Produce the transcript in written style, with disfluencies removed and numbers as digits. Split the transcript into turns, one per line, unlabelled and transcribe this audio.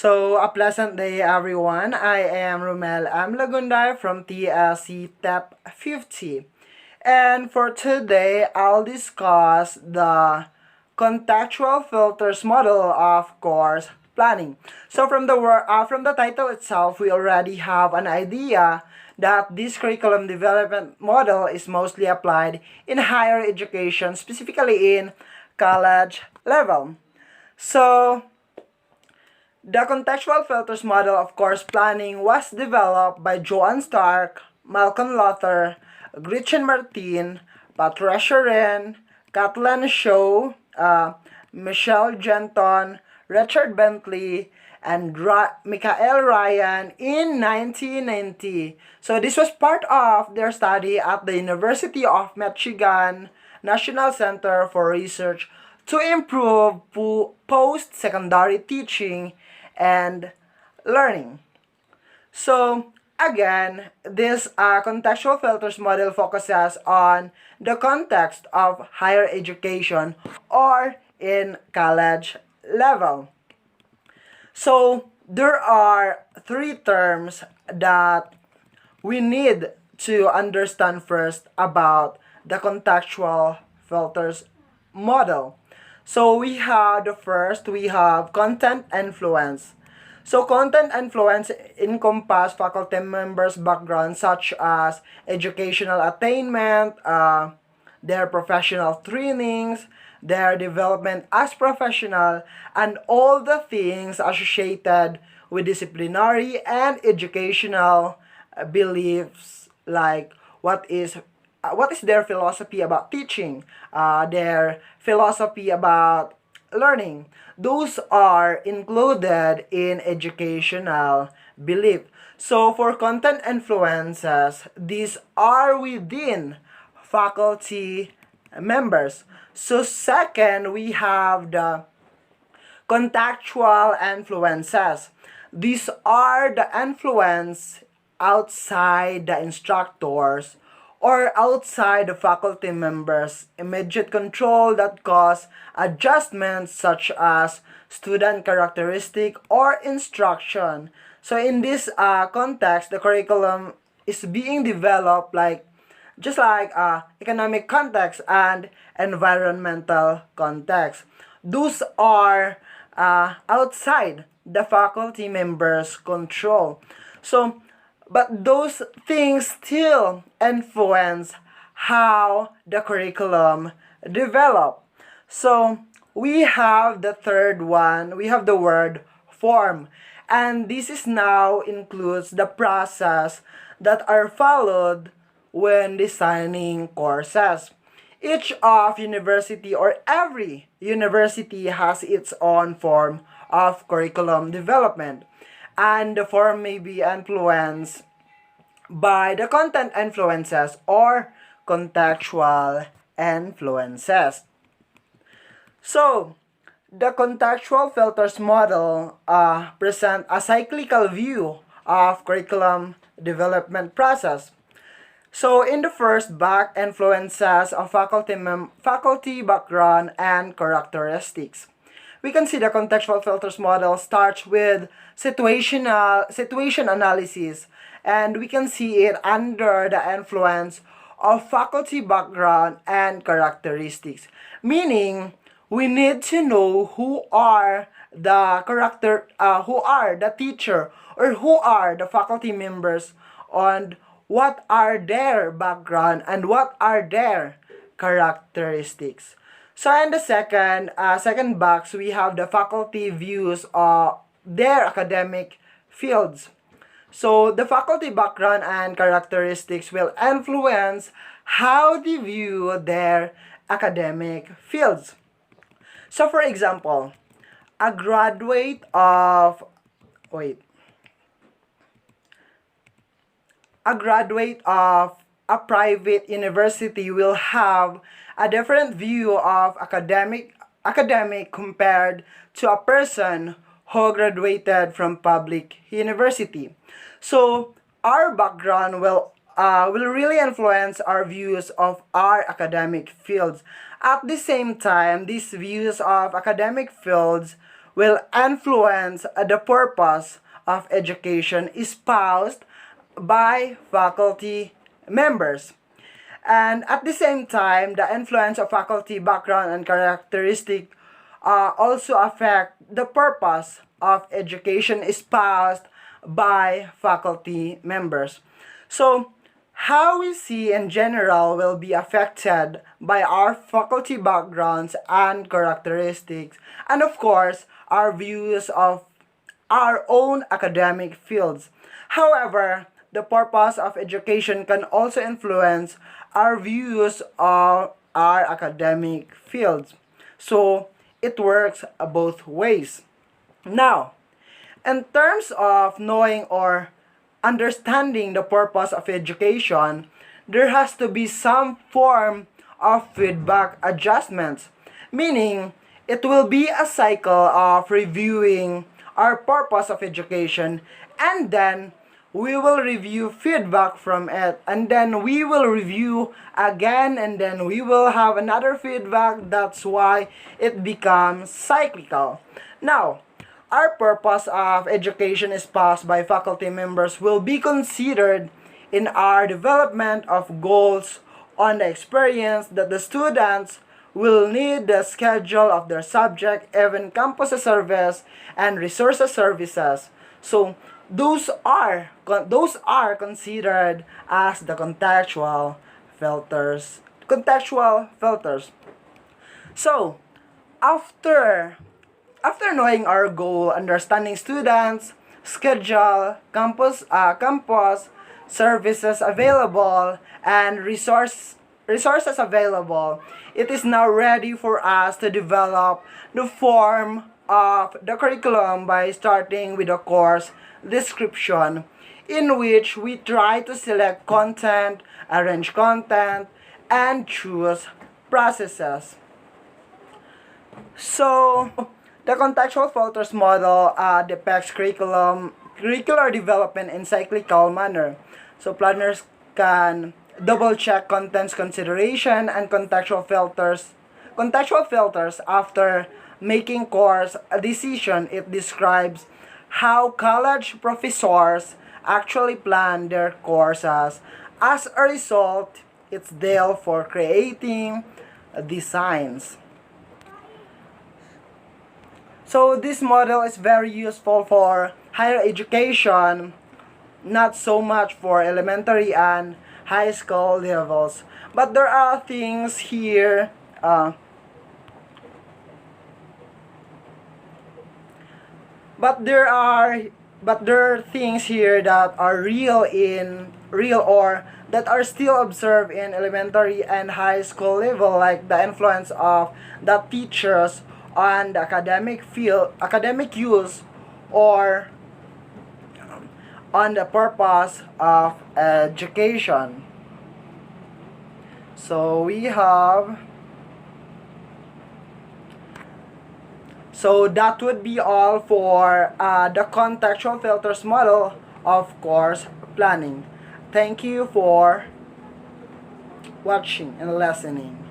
So, a pleasant day, everyone. I am Romil Lagunday from TSC TEP 50. And for today, I'll discuss the contextual filters model of course planning. So from the title itself, we already have an idea that this curriculum development model is mostly applied in higher education, specifically in college level. So the contextual filters model of course planning was developed by Joan Stark, Malcolm Lothar, Gretchen Martin, Patricia Wren, Kathleen Shaw, Michelle Genton, Richard Bentley, and Michael Ryan in 1990. So this was part of their study at the University of Michigan National Center for Research to improve post-secondary teaching and learning. So again, this contextual filters model focuses on the context of higher education or in college level. So there are three terms that we need to understand first about the contextual filters model. So we have content influence. So content influence encompass faculty members' background such as educational attainment, their professional trainings, their development as professional, and all the things associated with disciplinary and educational beliefs like what is their philosophy about teaching, their philosophy about learning. Those are included in educational belief. So for content influences, these are within faculty members. So second, we have the contextual influences. These are the influence outside the instructors or outside the faculty members' immediate control that cause adjustments such as student characteristic or instruction. So in this context, the curriculum is being developed just like economic context and environmental context. Those are outside the faculty members' control. So, but those things still influence how the curriculum develop. So, we have the third one, we have the word form. And this is now includes the process that are followed when designing courses. Each of university or every university has its own form of curriculum development, and the form may be influenced by the content influences or contextual influences. So, the contextual filters model present a cyclical view of curriculum development process. So in the first back influences of faculty background and characteristics. We can see the contextual filters model starts with situation analysis, and we can see it under the influence of faculty background and characteristics. Meaning we need to know who are the teacher or who are the faculty members, and what are their background and what are their characteristics. So in the second box, we have the faculty views of their academic fields. So the faculty background and characteristics will influence how they view their academic fields. So for example, a graduate of wait, a graduate of a private university will have a different view of academic compared to a person who graduated from public university. So our background will really influence our views of our academic fields. At the same time, these views of academic fields will influence the purpose of education espoused by faculty members. And at the same time, the influence of faculty background and characteristic also affect the purpose of education espoused by faculty members. So, how we see in general will be affected by our faculty backgrounds and characteristics, and of course, our views of our own academic fields. However, the purpose of education can also influence our views of our academic fields. So, it works both ways. Now, in terms of knowing or understanding the purpose of education, there has to be some form of feedback adjustments, meaning it will be a cycle of reviewing our purpose of education, and then we will review feedback from it, and then we will review again, and then we will have another feedback. That's why it becomes cyclical. Now, our purpose of education espoused by faculty members will be considered in our development of goals on the experience that the students will need, the schedule of their subject, even campus service and resources services. So those are considered as the contextual filters. Contextual filters. So after knowing our goal, understanding students, schedule, campus services available, and resources available, it is now ready for us to develop the form of the curriculum by starting with a course description, in which we try to select content, arrange content, and choose processes. So, the contextual filters model depicts curricular development in cyclical manner. So, planners can double check contents consideration and contextual filters after making course a decision. It describes how college professors actually plan their courses. As a result, it's there for creating designs. So this model is very useful for higher education, not so much for elementary and high school levels. But there are things here. But there are things here that are real or that are still observed in elementary and high school level, like the influence of the teachers on the academic use, or on the purpose of education. So we have So that would be all for the contextual filters model of course planning. Thank you for watching and listening.